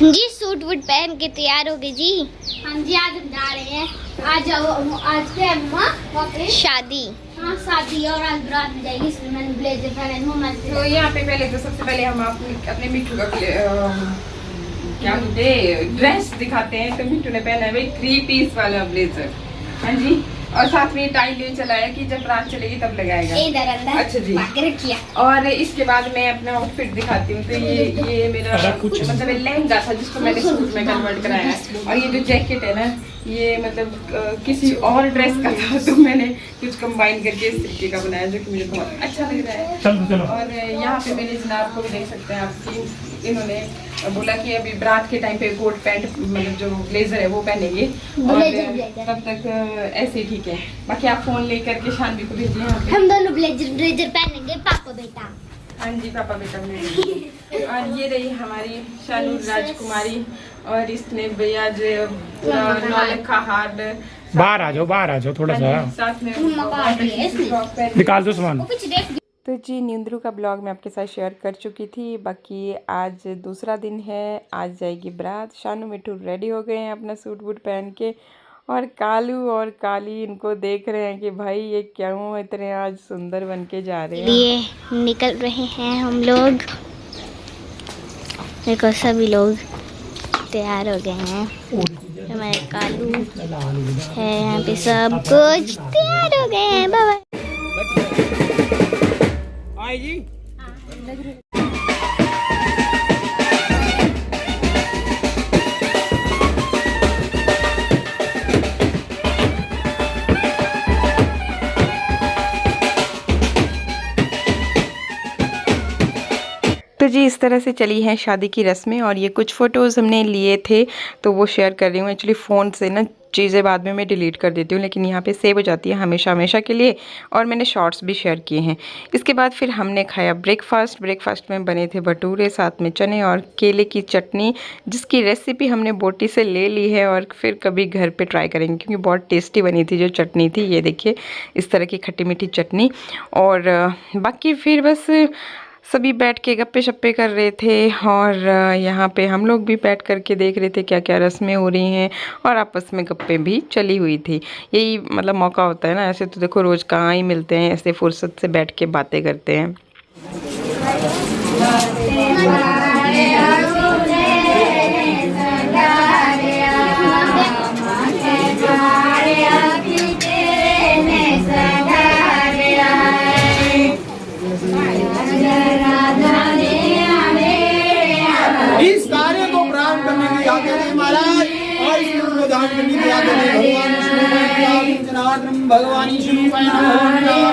जी suit वूट पहन के तैयार हो गए जी। हाँ जी, आज हम जा रहे हैं। आज क्या है शादी। हाँ शादी, और आज रात में जाएगी, इसलिए मैंने ब्लेजर पहना है। तो यहाँ पे पहले तो सबसे पहले हम अपने मिट्टू का क्या बोलते ड्रेस दिखाते हैं। तो मिट्टू ने पहना है भाई 3 पीस वाला ब्लेजर। हाँ जी, और साथ में टाई ले चलाया कि जब रात चलेगी तब लगाएगा। इधर अंदर अच्छा जी। रखिए। और इसके बाद मैं अपना आउटफिट दिखाती हूँ। तो ये मेरा मतलब लहंगा था जिसको मैंने सूट में कन्वर्ट कराया है। और ये जो जैकेट है ना, ये मतलब किसी और ड्रेस का था, तो मैंने कुछ कंबाइन करके इस तरीके का बनाया जो कि मुझे बहुत अच्छा लग रहा है। चलो। और यहाँ पे मेरे जनाब को भी देख सकते हैं आप, इन्होंने बोला कि अभी बारात के टाइम पे कोट पैंट मतलब जो ब्लेजर है वो पहनेंगे, और तब तक ऐसे ठीक है। बाकी आप फोन लेकर के शानवी को भेजिए। हम दोनों ब्लेजर पहनेंगे, पापा बेटा। हाँ जी, पापा बेटा मिलेंगे। और ये रही हमारी शानू राजकुमारी, और इसने भैया जो नौलखा हार्ड। बाहर आ जाओ थोड़ा सा, साथ में निकाल दो सामान। तो जी नींद्रू का ब्लॉग मैं आपके साथ शेयर कर चुकी थी। बाकी आज दूसरा दिन है, आज जाएगी बारात। शानू मिट्टू रेडी हो गए हैं अपना सूट वूट पहन के, और कालू और काली इनको देख रहे हैं कि भाई ये क्यों इतने आज सुंदर बन के जा रहे हैं। लिए निकल रहे हैं हम लोग। देखो सभी लोग तैयार हो गए हैं। हमारे कालू है यहाँ पे, सब कुछ तैयार हो गए हैं। Bye bye. तो जी इस तरह से चली हैं शादी की रस्में, और ये कुछ फ़ोटोज़ हमने लिए थे तो वो शेयर कर रही हूँ। एक्चुअली फ़ोन से ना चीज़ें बाद में मैं डिलीट कर देती हूँ, लेकिन यहाँ पे सेव हो जाती है हमेशा के लिए। और मैंने शॉर्ट्स भी शेयर किए हैं। इसके बाद फिर हमने खाया ब्रेकफास्ट में बने थे भटूरे, साथ में चने और केले की चटनी, जिसकी रेसिपी हमने बोटी से ले ली है और फिर कभी घर पे ट्राई करेंगे, क्योंकि बहुत टेस्टी बनी थी जो चटनी थी। ये देखिए इस तरह की खट्टी मीठी चटनी। और बाकी फिर बस सभी बैठ के गप्पे शप्पे कर रहे थे, और यहाँ पे हम लोग भी बैठ करके देख रहे थे क्या क्या रस्में हो रही हैं, और आपस में गप्पे भी चली हुई थी। यही मतलब मौका होता है ना, ऐसे तो देखो रोज़ कहाँ ही मिलते हैं, ऐसे फुर्सत से बैठ के बातें करते हैं। इस कार्य को प्रारंभ करने की आज्ञा दें महाराज, और इस को दान करने की आज्ञा दें भगवान विष्णु। भगवान विष्णु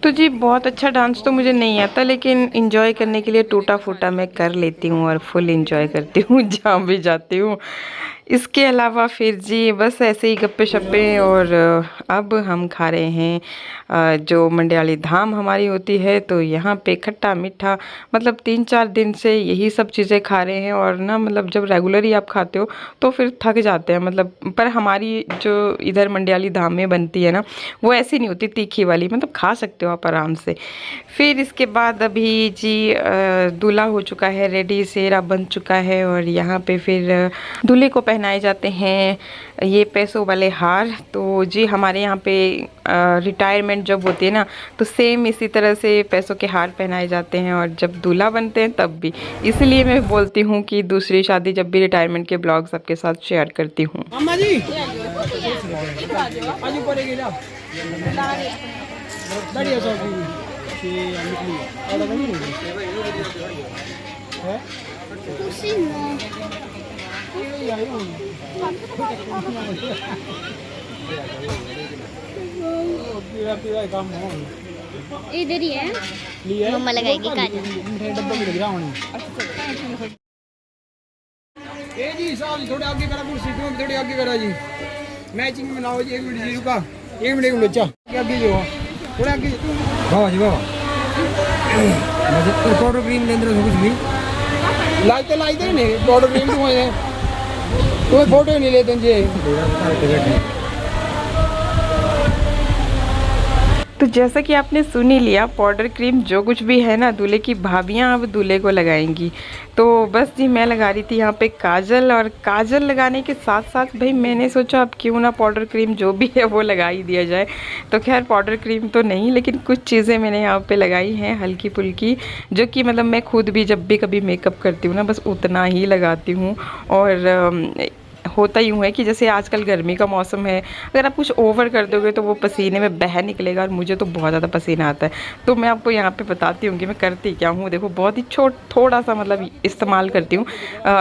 तो जी बहुत अच्छा डांस तो मुझे नहीं आता, लेकिन एंजॉय करने के लिए टूटा फूटा मैं कर लेती हूँ और फुल एंजॉय करती हूँ जहाँ भी जाती हूँ। इसके अलावा फिर जी बस ऐसे ही गप्पे शप्पे। और अब हम खा रहे हैं जो मंडियाली धाम हमारी होती है, तो यहाँ पे खट्टा मीठा मतलब 3-4 दिन से यही सब चीज़ें खा रहे हैं। और ना मतलब जब रेगुलर आप खाते हो तो फिर थक जाते हैं मतलब। पर हमारी जो इधर मंडियाली धाम में बनती है ना, वो ऐसी नहीं होती तीखी वाली, मतलब खा सकते हो आप आराम से। फिर इसके बाद अभी जी दूल्हा हो चुका है रेडी, सेहरा बन चुका है, और यहाँ पे फिर दूल्हे को पहनाए जाते हैं ये पैसों वाले हार। तो जी हमारे यहाँ पे रिटायरमेंट जब होती है ना, तो सेम इसी तरह से पैसों के हार पहनाए जाते हैं, और जब दूल्हा बनते हैं तब भी। इसलिए मैं बोलती हूँ कि दूसरी शादी जब भी रिटायरमेंट के ब्लॉग सबके साथ शेयर करती हूँ। इधर ही है। मम्मा लगाएगी काजल। ए जी साहब थोड़े आगे करा, कुर्सी थोड़ी आगे करा जी, मैचिंग बनाओ जी। 1 मिनट जी रुका, 1 मिनट बच्चा आगे जो थोड़ा आगे बाबा जी बाबा पाउडर क्रीम के अंदर कुछ भी लाइते नहीं पाउडर क्रीम तुम्हें फोटो नहीं लेते जी। तो जैसा कि आपने सुन ही लिया, पाउडर क्रीम जो कुछ भी है ना, दूल्हे की भाभियाँ अब दूल्हे को लगाएंगी। तो बस जी मैं लगा रही थी यहाँ पे काजल, और काजल लगाने के साथ साथ भाई मैंने सोचा अब क्यों ना पाउडर क्रीम जो भी है वो लगा ही दिया जाए। तो खैर पाउडर क्रीम तो नहीं, लेकिन कुछ चीज़ें मैंने यहाँ पे लगाई हैं हल्की फुल्की, जो कि मतलब मैं खुद भी जब भी कभी मेकअप करती हूँ ना बस उतना ही लगाती हूँ। और होता यूँ है कि जैसे आजकल गर्मी का मौसम है, अगर आप कुछ ओवर कर दोगे तो वो पसीने में बह निकलेगा, और मुझे तो बहुत ज़्यादा पसीना आता है। तो मैं आपको यहाँ पे बताती हूँ कि मैं करती क्या हूँ। देखो बहुत ही थोड़ा सा मतलब इस्तेमाल करती हूँ।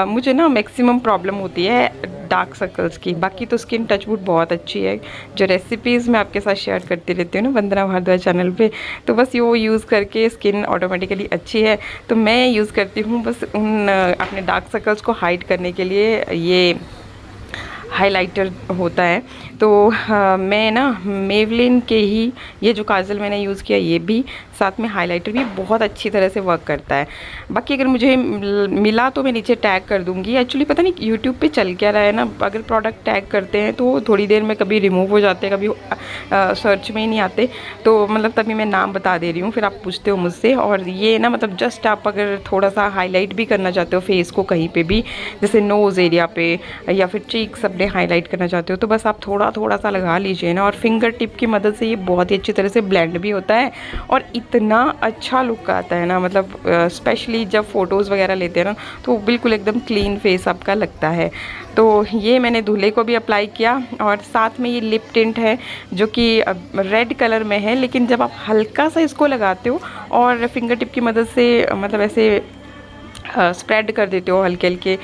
मुझे ना मैक्सिमम प्रॉब्लम होती है डार्क सर्कल्स की, बाकी तो स्किन टचवुड बहुत अच्छी है। जो रेसिपीज़ मैं आपके साथ शेयर करती रहती हूँ ना वंदना भारद्वाज चैनल पे, तो बस ये वो यूज़ करके स्किन ऑटोमेटिकली अच्छी है। तो मैं यूज़ करती हूँ बस उन अपने डार्क सर्कल्स को हाइड करने के लिए ये हाइलाइटर होता है। तो मैं ना मेवलिन के ही ये जो काजल मैंने यूज़ किया, ये भी साथ में हाइलाइटर भी बहुत अच्छी तरह से वर्क करता है। बाकी अगर मुझे मिला तो मैं नीचे टैग कर दूँगी। एक्चुअली पता नहीं यूट्यूब पे चल क्या रहा है ना, अगर प्रोडक्ट टैग करते हैं तो थोड़ी देर में कभी रिमूव हो जाते हैं, कभी सर्च में ही नहीं आते। तो मतलब तभी मैं नाम बता दे रही हूँ, फिर आप पूछते हो मुझसे। और ये ना मतलब जस्ट आप अगर थोड़ा सा हाईलाइट भी करना चाहते हो फेस को कहीं पे भी, जैसे नोज़ एरिया पे या फिर चीक्स अपने हाईलाइट करना चाहते हो, तो बस आप थोड़ा थोड़ा सा लगा लीजिए ना। और फिंगर टिप की मदद से ये बहुत ही अच्छी तरह से ब्लेंड भी होता है, और इतना अच्छा लुक आता है ना, मतलब स्पेशली जब फ़ोटोज़ वगैरह लेते हैं ना तो बिल्कुल एकदम क्लीन फेस आपका लगता है। तो ये मैंने दूल्हे को भी अप्लाई किया, और साथ में ये लिप टिंट है जो कि रेड कलर में है, लेकिन जब आप हल्का सा इसको लगाते हो और फिंगर टिप की मदद से मतलब ऐसे स्प्रेड कर देते हो हल्के हल्के,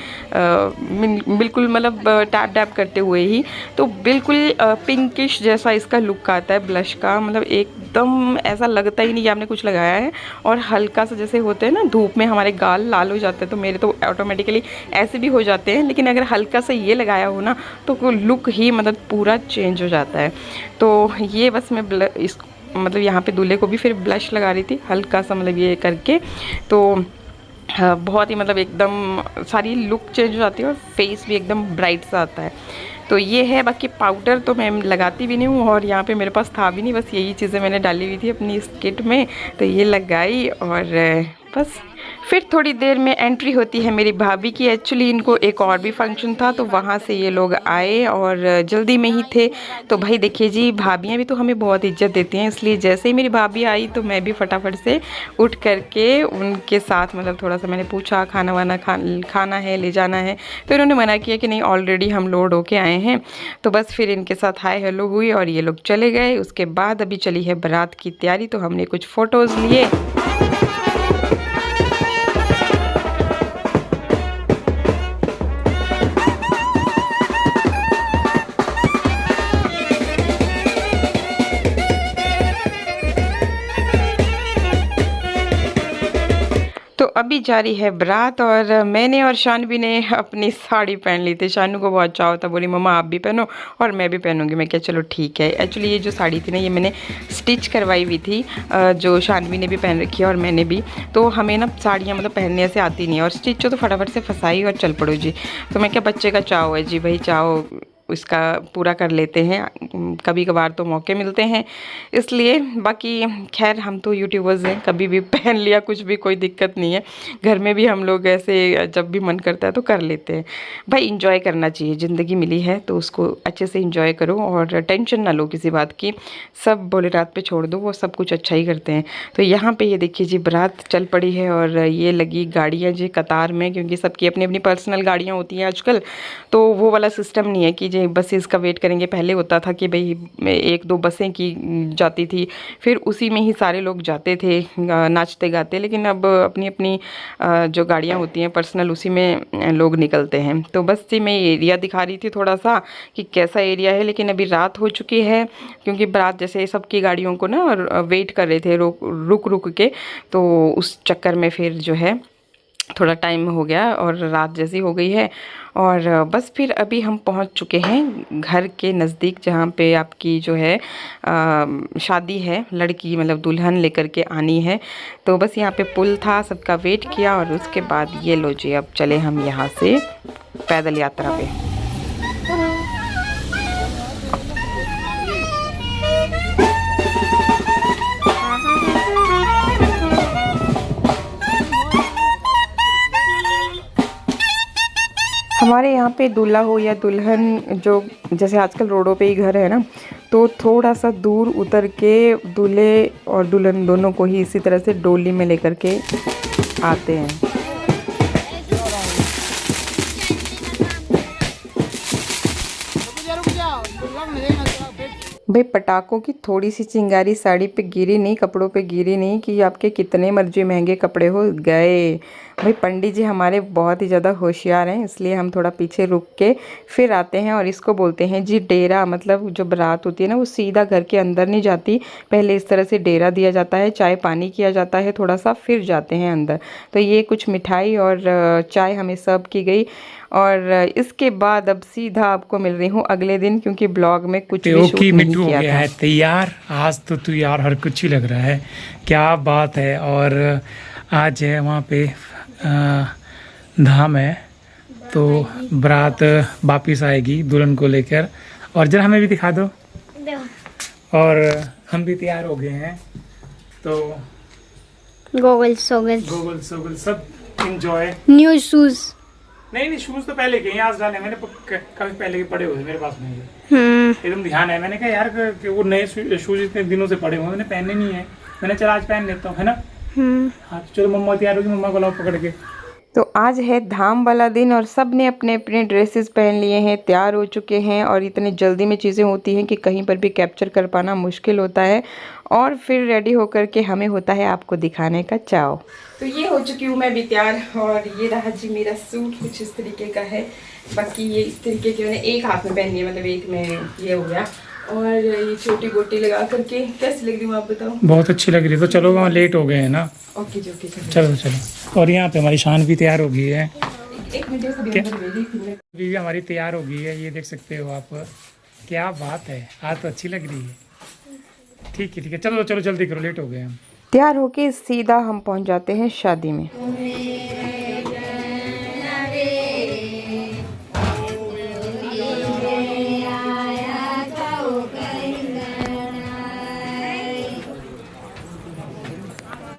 बिल्कुल मतलब टैप टैप करते हुए ही, तो बिल्कुल पिंकिश जैसा इसका लुक आता है ब्लश का। मतलब एकदम ऐसा लगता ही नहीं कि आपने कुछ लगाया है। और हल्का सा जैसे होते हैं ना धूप में हमारे गाल लाल हो जाते हैं, तो मेरे तो ऑटोमेटिकली ऐसे भी हो जाते हैं, लेकिन अगर हल्का सा ये लगाया हो ना तो लुक ही मतलब पूरा चेंज हो जाता है। तो ये बस मैं मतलब यहाँ पे दूल्हे को भी फिर ब्लश लगा रही थी हल्का सा, मतलब ये करके। तो बहुत ही मतलब एकदम सारी लुक चेंज हो जाती है और फेस भी एकदम ब्राइट सा आता है। तो ये है। बाकी पाउडर तो मैं लगाती भी नहीं हूँ, और यहाँ पे मेरे पास था भी नहीं, बस यही चीज़ें मैंने डाली हुई थी अपनी इस किट में, तो ये लगाई और बस। फिर थोड़ी देर में एंट्री होती है मेरी भाभी की। एक्चुअली इनको एक और भी फंक्शन था, तो वहाँ से ये लोग आए और जल्दी में ही थे। तो भाई देखिए जी, भाभियाँ भी तो हमें बहुत इज्जत देती हैं, इसलिए जैसे ही मेरी भाभी आई तो मैं भी फटाफट से उठ करके उनके साथ मतलब थोड़ा सा मैंने पूछा खाना वाना खाना है, ले जाना है, तो इन्होंने मना किया कि नहीं ऑलरेडी हम लोड होके आए हैं। तो बस फिर इनके साथ हाय हेलो हुई और ये लोग चले गए। उसके बाद अभी चली है बारात की तैयारी, तो हमने कुछ फ़ोटोज़ लिए। तो अभी जारी है बारात, और मैंने और शानवी ने अपनी साड़ी पहन ली थी। शानू को बहुत चाव था, बोली मम्मा आप भी पहनो और मैं भी पहनूंगी। मैं क्या चलो ठीक है। एक्चुअली ये जो साड़ी थी ना, ये मैंने स्टिच करवाई हुई थी, जो शानवी ने भी पहन रखी है और मैंने भी। तो हमें ना साड़ियाँ मतलब पहनने से आती नहीं है, और स्टिच तो फटाफट से फंसाई और चल पड़ो जी। तो मैं क्या बच्चे का चाव है जी, भाई चाव इसका पूरा कर लेते हैं, कभी कभार तो मौके मिलते हैं इसलिए। बाकी खैर हम तो यूट्यूबर्स हैं, कभी भी पहन लिया कुछ भी, कोई दिक्कत नहीं है। घर में भी हम लोग ऐसे जब भी मन करता है तो कर लेते हैं। भाई इंजॉय करना चाहिए, ज़िंदगी मिली है तो उसको अच्छे से इंजॉय करो और टेंशन ना लो किसी बात की। सब बोले रात पे छोड़ दो, वो सब कुछ अच्छा ही करते हैं। तो यहाँ पे ये देखिए जी, बारात चल पड़ी है और ये लगी गाड़ियाँ जी कतार में, क्योंकि सबकी अपनी अपनी पर्सनल गाड़ियाँ होती हैं आजकल। तो वो वाला सिस्टम नहीं है कि जी बसेस का वेट करेंगे। पहले होता था कि भाई 1-2 बसें की जाती थी, फिर उसी में ही सारे लोग जाते थे नाचते गाते, लेकिन अब अपनी अपनी जो गाड़ियाँ होती हैं पर्सनल, उसी में लोग निकलते हैं। तो बस जी मैं एरिया दिखा रही थी थोड़ा सा कि कैसा एरिया है, लेकिन अभी रात हो चुकी है क्योंकि बारात जैसे सबकी गाड़ियों को ना वेट कर रहे थे रुक रुक के, तो उस चक्कर में फिर जो है थोड़ा टाइम हो गया और रात जैसी हो गई है। और बस फिर अभी हम पहुंच चुके हैं घर के नज़दीक, जहां पे आपकी जो है शादी है, लड़की मतलब दुल्हन लेकर के आनी है। तो बस यहाँ पे पुल था, सबका वेट किया और उसके बाद ये लो जी अब चले हम यहाँ से पैदल यात्रा पे। हमारे यहाँ पे दूल्हा हो या दुल्हन, जो जैसे आजकल रोडों पे ही घर है ना, तो थोड़ा सा दूर उतर के दूल्हे और दुल्हन दोनों को ही इसी तरह से डोली में लेकर के आते हैं। भाई पटाखों की थोड़ी सी चिंगारी साड़ी पे गिरी नहीं, कपड़ों पे गिरी नहीं कि आपके कितने मर्जी महंगे कपड़े हो गए। भाई पंडित जी हमारे बहुत ही ज़्यादा होशियार हैं, इसलिए हम थोड़ा पीछे रुक के फिर आते हैं। और इसको बोलते हैं जी डेरा, मतलब जो बारात होती है ना वो सीधा घर के अंदर नहीं जाती, पहले इस तरह से डेरा दिया जाता है, चाय पानी किया जाता है थोड़ा सा, फिर जाते हैं अंदर। तो ये कुछ मिठाई और चाय हमें सर्व की गई और इसके बाद अब सीधा आपको मिल रही हूँ अगले दिन, क्योंकि ब्लॉग में कुछ भी शूट नहीं किया था। है तैयार आज तो तू यार हर कुछ ही लग रहा है, क्या बात है। और आज है वहाँ पे धाम है, तो बारात वापिस आएगी दुल्हन को लेकर। और जरा हमें भी दिखा दो। और हम भी तैयार हो गए हैं, तो गोगल्स गोगल सब एंजॉय। न्यू शूज, नहीं शूज तो पहले के आज डाले मैंने, काफी पहले के पड़े हुए मेरे पास नहीं है। एकदम ध्यान है, मैंने कहा यार कि वो नए शूज इतने दिनों से पड़े हुए मैंने पहने नहीं है, मैंने चला आज पहन लेता हूँ, है ना। हाँ तो चलो मम्मा तैयार होगी, मम्मा को लाओ पकड़ के। तो आज है धाम वाला दिन और सब ने अपने अपने ड्रेसेस पहन लिए हैं, तैयार हो चुके हैं। और इतनी जल्दी में चीज़ें होती हैं कि कहीं पर भी कैप्चर कर पाना मुश्किल होता है, और फिर रेडी होकर के हमें होता है आपको दिखाने का चाव। तो ये हो चुकी हूँ मैं भी तैयार, और ये रहा जी मेरा सूट, कुछ इस तरीके का है। बाकी ये इस तरीके की मैंने एक हाथ में पहनी है, मतलब एक में ये हो गया। और ये छोटी गोटी लगा करके कैसी लग रही हूँ आप बताओ। बहुत अच्छी लग रही है। तो चलो वहाँ लेट हो गए हैं ना। ओके जी ओके चलो। और यहाँ पे हमारी शान भी तैयार हो गई है। एक मिनट भी हमारी तैयार हो गई है, ये देख सकते हो आप। क्या बात है, आज तो अच्छी लग रही है। ठीक है चलो जल्दी करो, लेट हो गए हम। तैयार होके सीधा हम पहुंच जाते हैं शादी में।